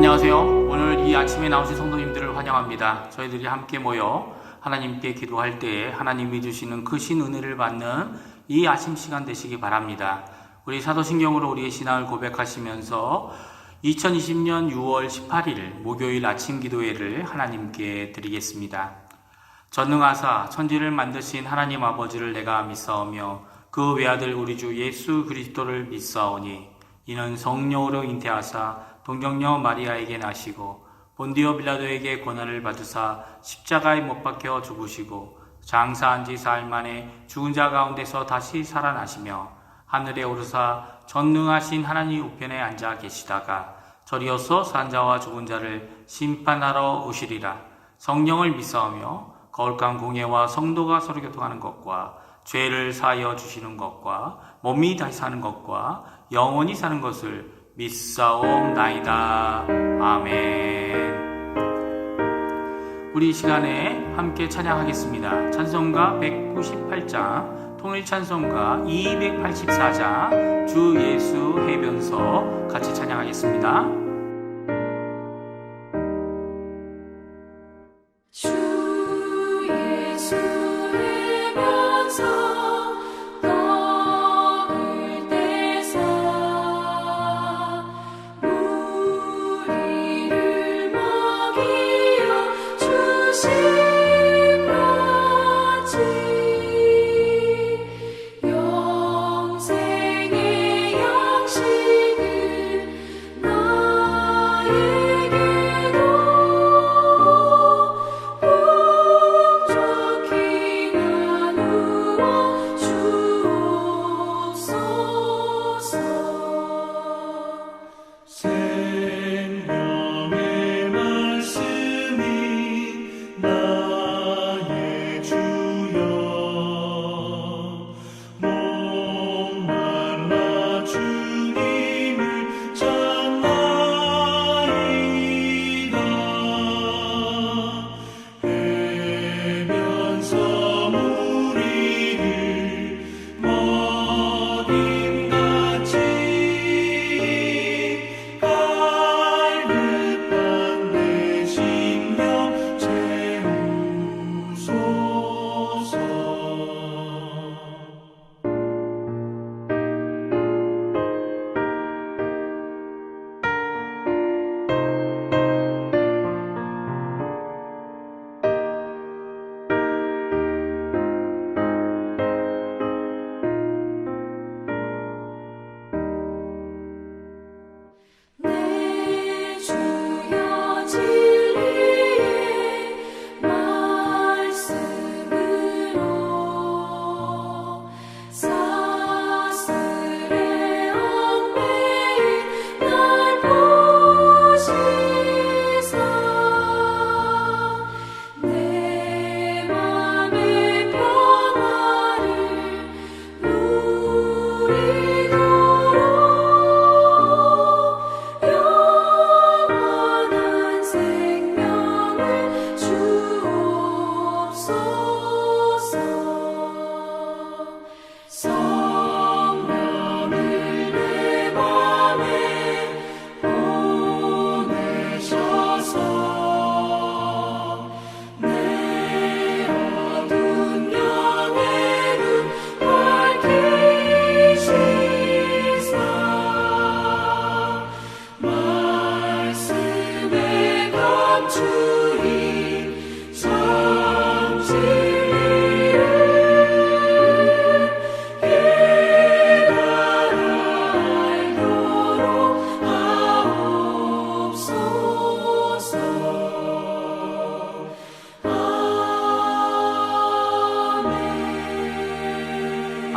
안녕하세요. 오늘 이 아침에 나오신 성도님들을 환영합니다. 저희들이 함께 모여 하나님께 기도할 때에 하나님이 주시는 크신 은혜를 받는 이 아침 시간 되시기 바랍니다. 우리 사도신경으로 우리의 신앙을 고백하시면서 2020년 6월 18일 목요일 아침 기도회를 하나님께 드리겠습니다. 전능하사 천지를 만드신 하나님 아버지를 내가 믿사오며 그 외아들 우리 주 예수 그리스도를 믿사오니 이는 성령으로 잉태하사 동정녀 마리아에게 나시고 본디오 빌라도에게 고난을 받으사 십자가에 못 박혀 죽으시고 장사한 지 사흘 만에 죽은 자 가운데서 다시 살아나시며 하늘에 오르사 전능하신 하나님 우편에 앉아 계시다가 저리어서 산 자와 죽은 자를 심판하러 오시리라. 성령을 믿사오며 거룩한 공예와 성도가 서로 교통하는 것과 죄를 사하여 주시는 것과 몸이 다시 사는 것과 영원히 사는 것을 믿사옵나이다. 아멘. 우리 이 시간에 함께 찬양하겠습니다. 찬송가 198장, 통일찬송가 284장, 주 예수 해변서 같이 찬양하겠습니다. 주 예수 해변서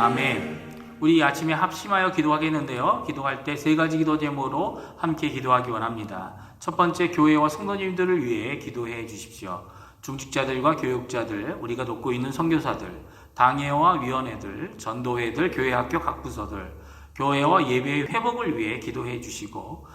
아멘. 우리 아침에 합심하여 기도하겠는데요. 기도할 때 세 가지 기도 제목으로 함께 기도하기 원합니다. 첫 번째, 교회와 성도님들을 위해 기도해 주십시오. 중직자들과 교육자들, 우리가 돕고 있는 선교사들, 당회와 위원회들, 전도회들, 교회학교 각 부서들, 교회와 예배의 회복을 위해 기도해 주시고,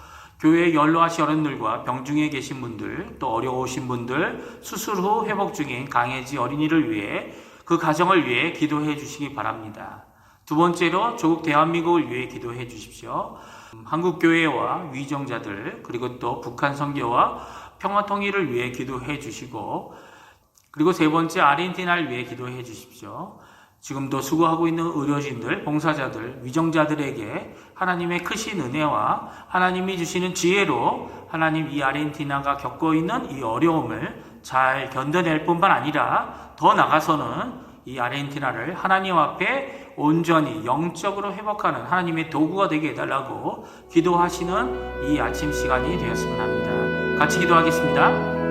교회에 연로하신 어른들과 병중에 계신 분들, 또 어려우신 분들, 수술 후 회복 중인 강해지 어린이를 위해 그 가정을 위해 기도해 주시기 바랍니다. 두 번째로 조국 대한민국을 위해 기도해 주십시오. 한국교회와 위정자들 그리고 또 북한 선교와 평화 통일을 위해 기도해 주시고, 그리고 세 번째 아르헨티나를 위해 기도해 주십시오. 지금도 수고하고 있는 의료진들, 봉사자들, 위정자들에게 하나님의 크신 은혜와 하나님이 주시는 지혜로 하나님 이 아르헨티나가 겪고 있는 이 어려움을 잘 견뎌낼 뿐만 아니라 더 나아가서는 이 아르헨티나를 하나님 앞에 온전히 영적으로 회복하는 하나님의 도구가 되게 해달라고 기도하시는 이 아침 시간이 되었으면 합니다. 같이 기도하겠습니다.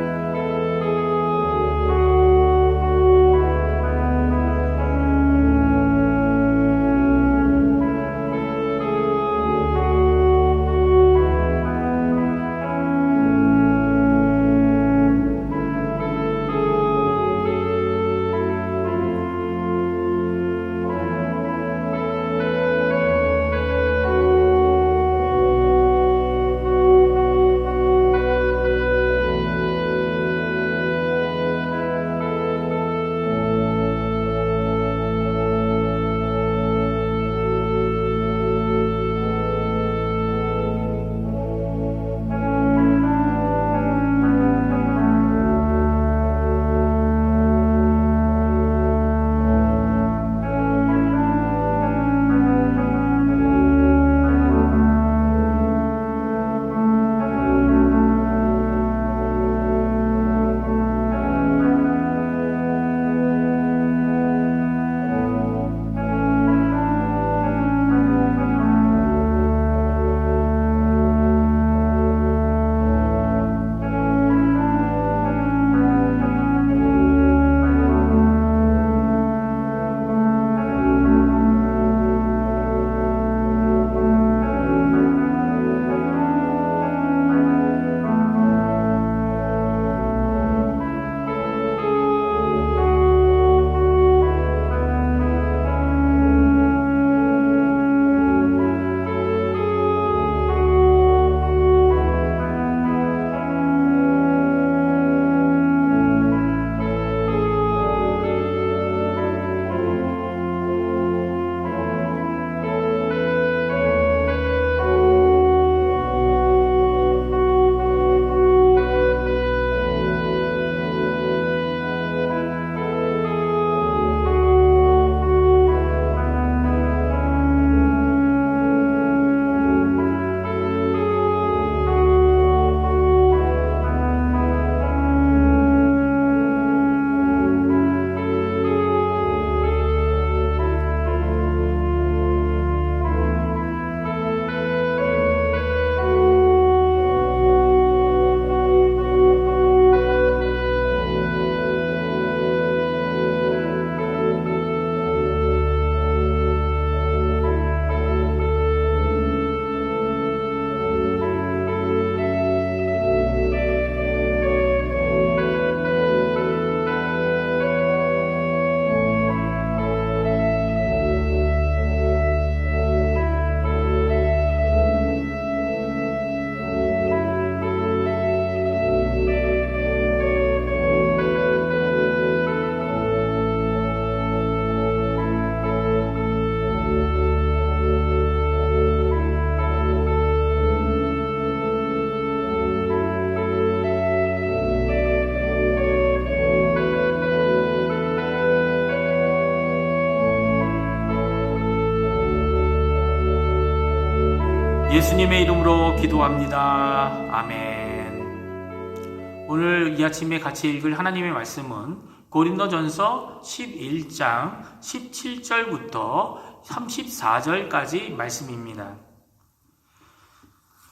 예수님의 이름으로 기도합니다. 아멘. 오늘 이 아침에 같이 읽을 하나님의 말씀은 고린도전서 11장 17절부터 34절까지 말씀입니다.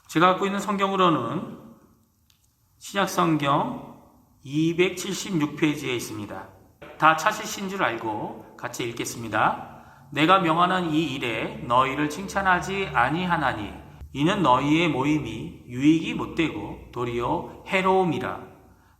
제가 갖고 있는 성경으로는 신약성경 276페이지에 있습니다. 다 찾으신 줄 알고 같이 읽겠습니다. 내가 명하는 이 일에 너희를 칭찬하지 아니하나니 이는 너희의 모임이 유익이 못되고 도리어 해로움이라.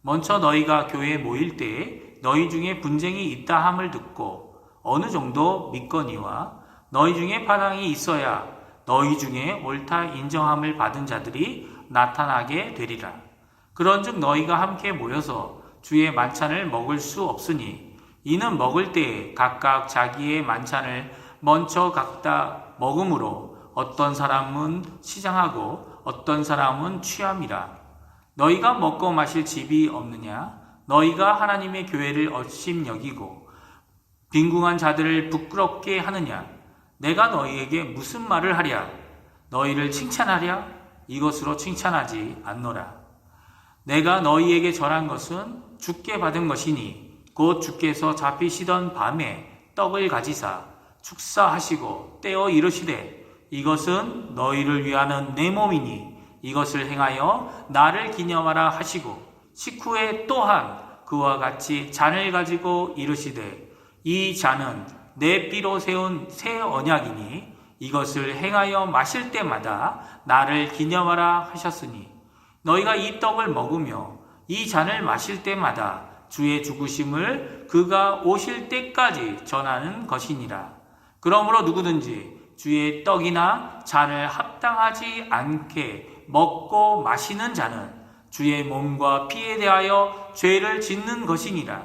먼저 너희가 교회에 모일 때에 너희 중에 분쟁이 있다 함을 듣고 어느 정도 믿거니와 너희 중에 파당이 있어야 너희 중에 옳다 인정함을 받은 자들이 나타나게 되리라. 그런즉 너희가 함께 모여서 주의 만찬을 먹을 수 없으니 이는 먹을 때에 각각 자기의 만찬을 먼저 각다 먹음으로 어떤 사람은 시장하고 어떤 사람은 취함이라. 너희가 먹고 마실 집이 없느냐? 너희가 하나님의 교회를 업심여기고 빈궁한 자들을 부끄럽게 하느냐? 내가 너희에게 무슨 말을 하랴? 너희를 칭찬하랴? 이것으로 칭찬하지 않노라. 내가 너희에게 전한 것은 주께 받은 것이니 곧 주께서 잡히시던 밤에 떡을 가지사 축사하시고 떼어 이르시되 이것은 너희를 위하는 내 몸이니 이것을 행하여 나를 기념하라 하시고 식후에 또한 그와 같이 잔을 가지고 이르시되 이 잔은 내 피로 세운 새 언약이니 이것을 행하여 마실 때마다 나를 기념하라 하셨으니 너희가 이 떡을 먹으며 이 잔을 마실 때마다 주의 죽으심을 그가 오실 때까지 전하는 것이니라. 그러므로 누구든지 주의 떡이나 잔을 합당하지 않게 먹고 마시는 자는 주의 몸과 피에 대하여 죄를 짓는 것이니라.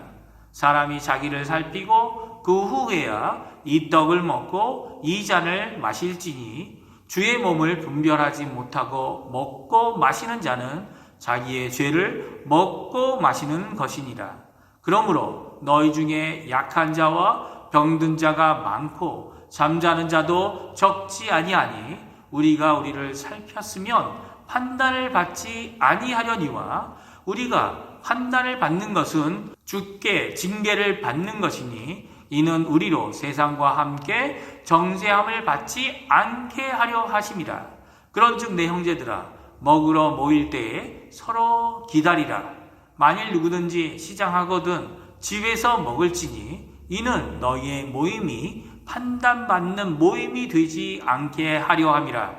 사람이 자기를 살피고 그 후에야 이 떡을 먹고 이 잔을 마실지니 주의 몸을 분별하지 못하고 먹고 마시는 자는 자기의 죄를 먹고 마시는 것이니라. 그러므로 너희 중에 약한 자와 병든 자가 많고 잠자는 자도 적지 아니하니 우리가 우리를 살폈으면 판단을 받지 아니하려니와 우리가 판단을 받는 것은 주께 징계를 받는 것이니 이는 우리로 세상과 함께 정죄함을 받지 않게 하려 하심이라. 그런즉 내 형제들아 먹으러 모일 때에 서로 기다리라. 만일 누구든지 시장하거든 집에서 먹을지니 이는 너희의 모임이 판단받는 모임이 되지 않게 하려 함이라.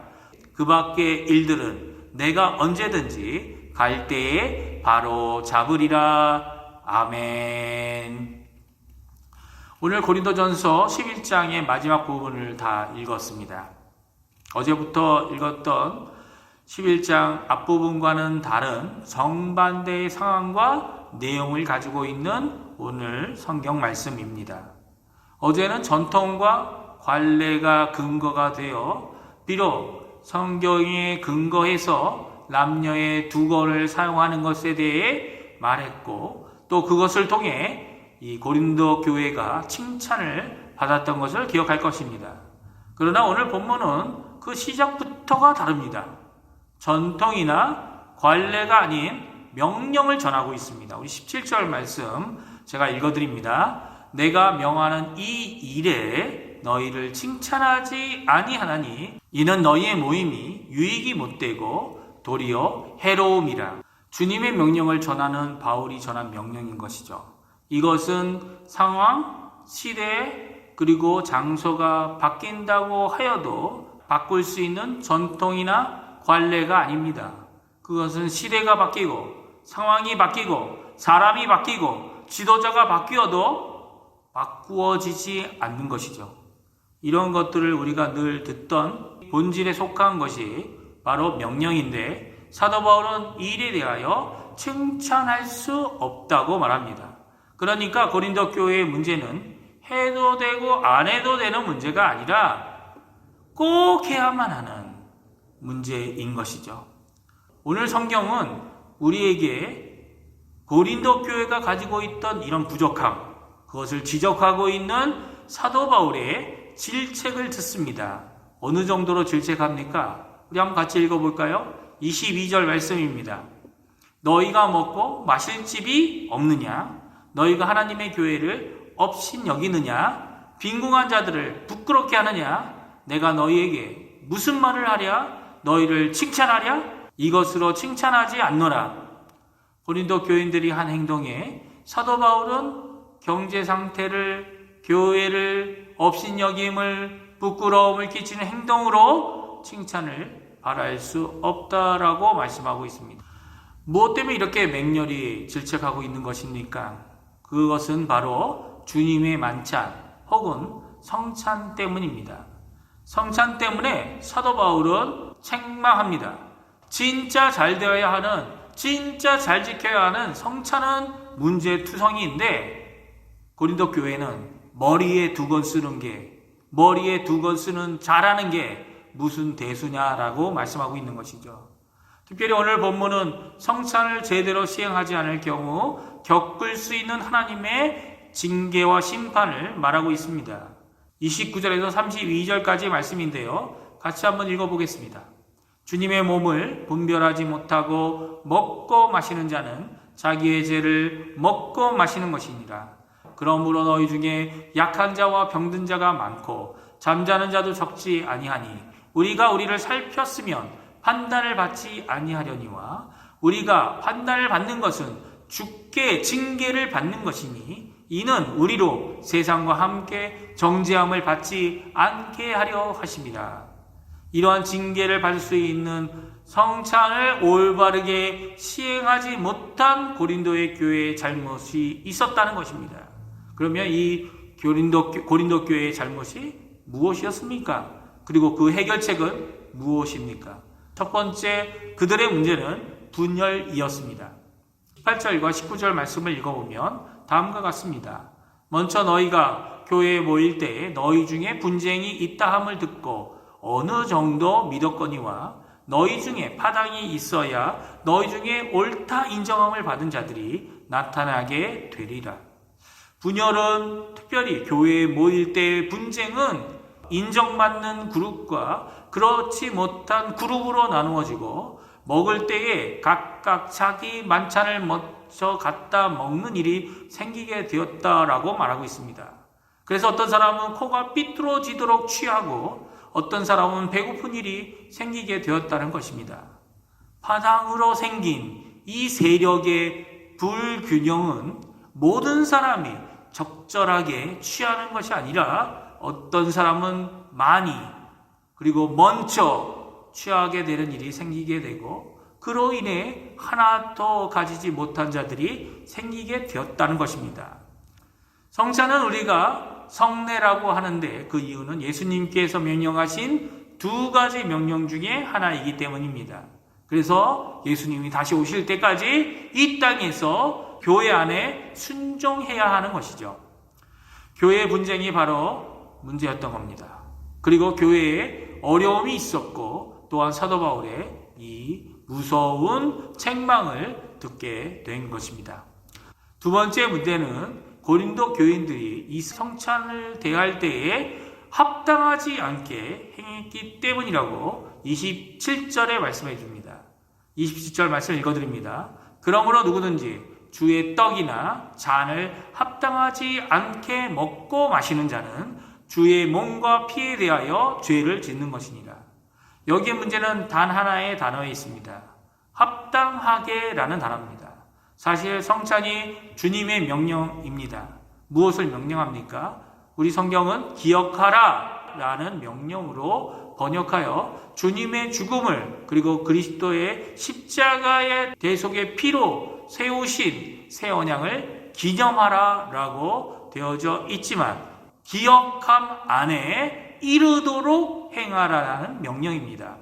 그 밖의 일들은 내가 언제든지 갈 때에 바로 잡으리라. 아멘. 오늘 고린도전서 11장의 마지막 부분을 다 읽었습니다. 어제부터 읽었던 11장 앞부분과는 다른 정반대의 상황과 내용을 가지고 있는 오늘 성경 말씀입니다. 어제는 전통과 관례가 근거가 되어 비록 성경에 근거해서 남녀의 두건을 사용하는 것에 대해 말했고 또 그것을 통해 이 고린도 교회가 칭찬을 받았던 것을 기억할 것입니다. 그러나 오늘 본문은 그 시작부터가 다릅니다. 전통이나 관례가 아닌 명령을 전하고 있습니다. 우리 17절 말씀 제가 읽어드립니다. 내가 명하는 이 일에 너희를 칭찬하지 아니하나니 이는 너희의 모임이 유익이 못되고 도리어 해로움이라. 주님의 명령을 전하는 바울이 전한 명령인 것이죠. 이것은 상황, 시대, 그리고 장소가 바뀐다고 하여도 바꿀 수 있는 전통이나 관례가 아닙니다. 그것은 시대가 바뀌고 상황이 바뀌고 사람이 바뀌고 지도자가 바뀌어도 바꾸어지지 않는 것이죠. 이런 것들을 우리가 늘 듣던 본질에 속한 것이 바로 명령인데 사도 바울은 이 일에 대하여 칭찬할 수 없다고 말합니다. 그러니까 고린도 교회의 문제는 해도 되고 안 해도 되는 문제가 아니라 꼭 해야만 하는 문제인 것이죠. 오늘 성경은 우리에게 고린도 교회가 가지고 있던 이런 부족함, 그것을 지적하고 있는 사도 바울의 질책을 듣습니다. 어느 정도로 질책합니까? 우리 한번 같이 읽어볼까요? 22절 말씀입니다. 너희가 먹고 마실 집이 없느냐? 너희가 하나님의 교회를 업신여기느냐? 빈궁한 자들을 부끄럽게 하느냐? 내가 너희에게 무슨 말을 하랴? 너희를 칭찬하랴? 이것으로 칭찬하지 않노라. 고린도 교인들이 한 행동에 사도 바울은 경제 상태를, 교회를 업신여김을, 부끄러움을 끼치는 행동으로 칭찬을 바랄 수 없다라고 말씀하고 있습니다. 무엇 때문에 이렇게 맹렬히 질책하고 있는 것입니까? 그것은 바로 주님의 만찬 혹은 성찬 때문입니다. 성찬 때문에 사도 바울은 책망합니다. 진짜 잘 되어야 하는, 진짜 잘 지켜야 하는 성찬은 문제투성이인데 고린도 교회는 머리에 두건 쓰는 게 머리에 두건 쓰는 자라는 게 무슨 대수냐라고 말씀하고 있는 것이죠. 특별히 오늘 본문은 성찬을 제대로 시행하지 않을 경우 겪을 수 있는 하나님의 징계와 심판을 말하고 있습니다. 29절에서 32절까지 말씀인데요. 같이 한번 읽어보겠습니다. 주님의 몸을 분별하지 못하고 먹고 마시는 자는 자기의 죄를 먹고 마시는 것이니라. 그러므로 너희 중에 약한 자와 병든 자가 많고 잠자는 자도 적지 아니하니 우리가 우리를 살폈으면 판단을 받지 아니하려니와 우리가 판단을 받는 것은 주께 징계를 받는 것이니 이는 우리로 세상과 함께 정죄함을 받지 않게 하려 하심이라. 이러한 징계를 받을 수 있는 성찬을 올바르게 시행하지 못한 고린도의 교회의 잘못이 있었다는 것입니다. 그러면 이 고린도 교회의 잘못이 무엇이었습니까? 그리고 그 해결책은 무엇입니까? 첫 번째, 그들의 문제는 분열이었습니다. 18절과 19절 말씀을 읽어보면 다음과 같습니다. 먼저 너희가 교회에 모일 때에 너희 중에 분쟁이 있다 함을 듣고 어느 정도 믿었거니와 너희 중에 파당이 있어야 너희 중에 옳다 인정함을 받은 자들이 나타나게 되리라. 분열은 특별히 교회에 모일 때의 분쟁은 인정받는 그룹과 그렇지 못한 그룹으로 나누어지고 먹을 때에 각각 자기 만찬을 먼저 갖다 먹는 일이 생기게 되었다라고 말하고 있습니다. 그래서 어떤 사람은 코가 삐뚤어지도록 취하고 어떤 사람은 배고픈 일이 생기게 되었다는 것입니다. 파당으로 생긴 이 세력의 불균형은 모든 사람이 적절하게 취하는 것이 아니라 어떤 사람은 많이 그리고 먼저 취하게 되는 일이 생기게 되고 그로 인해 하나도 가지지 못한 자들이 생기게 되었다는 것입니다. 성찬은 우리가 성례라고 하는데 그 이유는 예수님께서 명령하신 두 가지 명령 중에 하나이기 때문입니다. 그래서 예수님이 다시 오실 때까지 이 땅에서 교회 안에 순종해야 하는 것이죠. 교회의 분쟁이 바로 문제였던 겁니다. 그리고 교회에 어려움이 있었고 또한 사도 바울의 이 무서운 책망을 듣게 된 것입니다. 두 번째 문제는 고린도 교인들이 이 성찬을 대할 때에 합당하지 않게 행했기 때문이라고 27절에 말씀해 줍니다. 27절 말씀 읽어드립니다. 그러므로 누구든지 주의 떡이나 잔을 합당하지 않게 먹고 마시는 자는 주의 몸과 피에 대하여 죄를 짓는 것이니라. 여기에 문제는 단 하나의 단어에 있습니다. 합당하게라는 단어입니다. 사실 성찬이 주님의 명령입니다. 무엇을 명령합니까? 우리 성경은 기억하라 라는 명령으로 번역하여 주님의 죽음을 그리고 그리스도의 십자가의 대속의 피로 세우신 새 언약을 기념하라 라고 되어져 있지만 기억함 안에 이르도록 행하라는 명령입니다.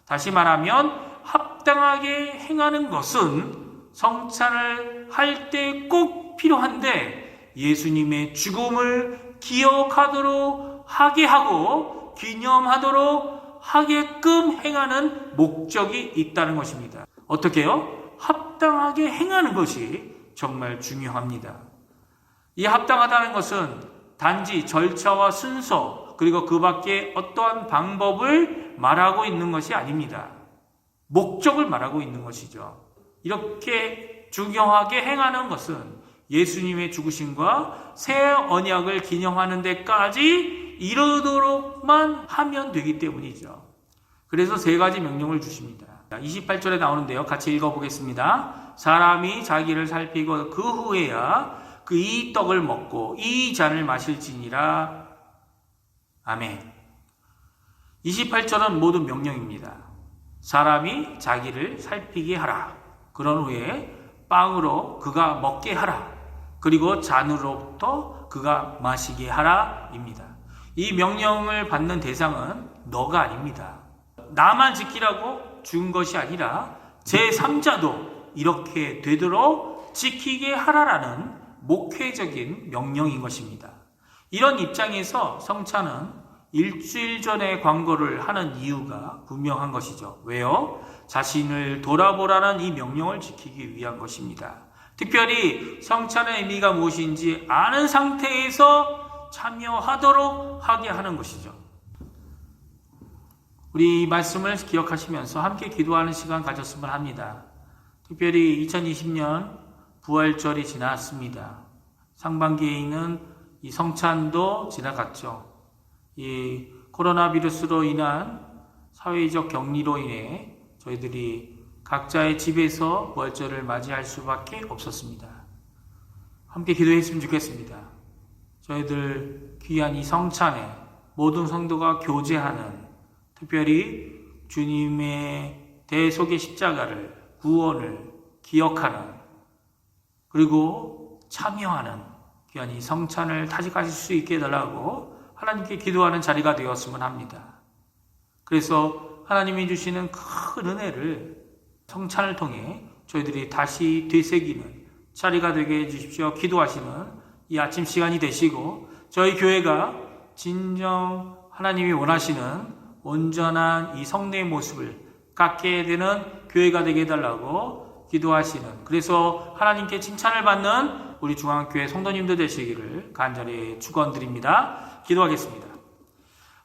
다시 말하면 합당하게 행하는 것은 성찬을 할 때 꼭 필요한데 예수님의 죽음을 기억하도록 하게 하고 기념하도록 하게끔 행하는 목적이 있다는 것입니다. 어떻게요? 합당하게 행하는 것이 정말 중요합니다. 이 합당하다는 것은 단지 절차와 순서 그리고 그 밖에 어떠한 방법을 말하고 있는 것이 아닙니다. 목적을 말하고 있는 것이죠. 이렇게 중요하게 행하는 것은 예수님의 죽으심과 새 언약을 기념하는 데까지 이르도록만 하면 되기 때문이죠. 그래서 세 가지 명령을 주십니다. 28절에 나오는데요. 같이 읽어보겠습니다. 사람이 자기를 살피고 그 후에야 그 이 떡을 먹고 이 잔을 마실지니라. 아멘. 28절은 모두 명령입니다. 사람이 자기를 살피게 하라. 그런 후에 빵으로 그가 먹게 하라. 그리고 잔으로부터 그가 마시게 하라 입니다. 이 명령을 받는 대상은 너가 아닙니다. 나만 지키라고 준 것이 아니라 제3자도 이렇게 되도록 지키게 하라라는 목회적인 명령인 것입니다. 이런 입장에서 성찬은 일주일 전에 광고를 하는 이유가 분명한 것이죠. 왜요? 자신을 돌아보라는 이 명령을 지키기 위한 것입니다. 특별히 성찬의 의미가 무엇인지 아는 상태에서 참여하도록 하게 하는 것이죠. 우리 이 말씀을 기억하시면서 함께 기도하는 시간 가졌으면 합니다. 특별히 2020년 부활절이 지났습니다. 상반기에 있는 이 성찬도 지나갔죠. 이 코로나 비루스로 인한 사회적 격리로 인해 저희들이 각자의 집에서 부활절을 맞이할 수밖에 없었습니다. 함께 기도했으면 좋겠습니다. 저희들 귀한 이 성찬에 모든 성도가 교제하는, 특별히 주님의 대속의 십자가를, 구원을 기억하는, 그리고 참여하는 귀한 이 성찬을 다시가실 수 있게 해달라고 하나님께 기도하는 자리가 되었으면 합니다. 그래서 하나님이 주시는 큰 은혜를 성찬을 통해 저희들이 다시 되새기는 자리가 되게 해주십시오. 기도하시는 이 아침 시간이 되시고, 저희 교회가 진정 하나님이 원하시는 온전한 이 성례의 모습을 갖게 되는 교회가 되게 해달라고 기도하시는, 그래서 하나님께 칭찬을 받는 우리 중앙교회 성도님들 되시기를 간절히 축원드립니다. 기도하겠습니다.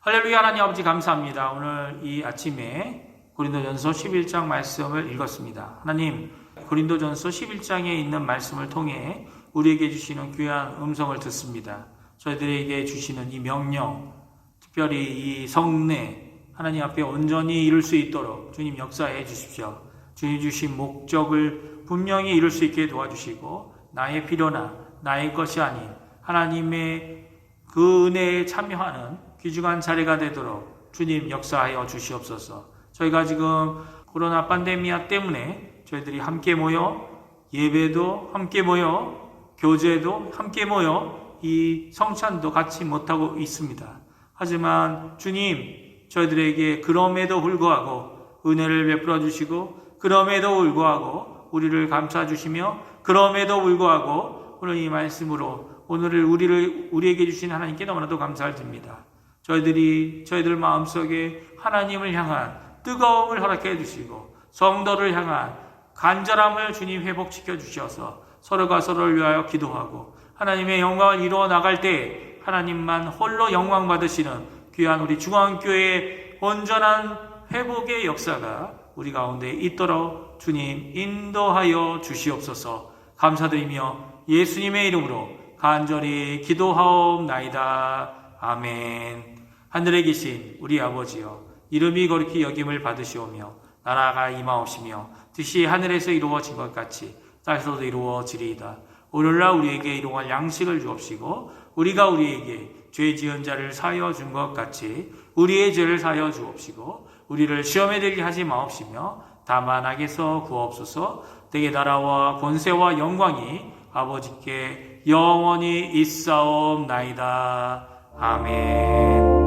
할렐루야. 하나님 아버지 감사합니다. 오늘 이 아침에 고린도전서 11장 말씀을 읽었습니다. 하나님, 고린도전서 11장에 있는 말씀을 통해 우리에게 주시는 귀한 음성을 듣습니다. 저희들에게 주시는 이 명령, 특별히 이 성례, 하나님 앞에 온전히 이룰 수 있도록 주님 역사해 주십시오. 주님 주신 목적을 분명히 이룰 수 있게 도와주시고, 나의 필요나 나의 것이 아닌 하나님의 그 은혜에 참여하는 귀중한 자리가 되도록 주님 역사하여 주시옵소서. 저희가 지금 코로나 팬데미아 때문에 저희들이 함께 모여 예배도 함께 모여 교제도 함께 모여 이 성찬도 같이 못하고 있습니다. 하지만 주님, 저희들에게 그럼에도 불구하고 은혜를 베풀어 주시고, 그럼에도 불구하고 우리를 감싸 주시며, 그럼에도 불구하고 오늘 이 말씀으로 오늘을 우리에게 주신 하나님께 너무나도 감사를 드립니다. 저희들 마음속에 하나님을 향한 뜨거움을 허락해 주시고, 성도를 향한 간절함을 주님 회복시켜 주셔서 서로가 서로를 위하여 기도하고 하나님의 영광을 이루어 나갈 때 하나님만 홀로 영광 받으시는 귀한 우리 중앙교회의 온전한 회복의 역사가 우리 가운데 있도록 주님 인도하여 주시옵소서. 감사드리며 예수님의 이름으로 간절히 기도하옵나이다. 아멘. 하늘에 계신 우리 아버지여, 이름이 거룩히 여김을 받으시오며 나라가 임하옵시며 뜻이 하늘에서 이루어진 것 같이 땅에서도 이루어지리이다. 오늘날 우리에게 일용할 양식을 주옵시고, 우리가 우리에게 죄 지은 자를 사하여 준 것 같이 우리의 죄를 사하여 주옵시고, 우리를 시험에 들게 하지 마옵시며 다만 악에서 구하옵소서. 내게 나라와 권세와 영광이 아버지께 영원히 있사옵나이다. 아멘.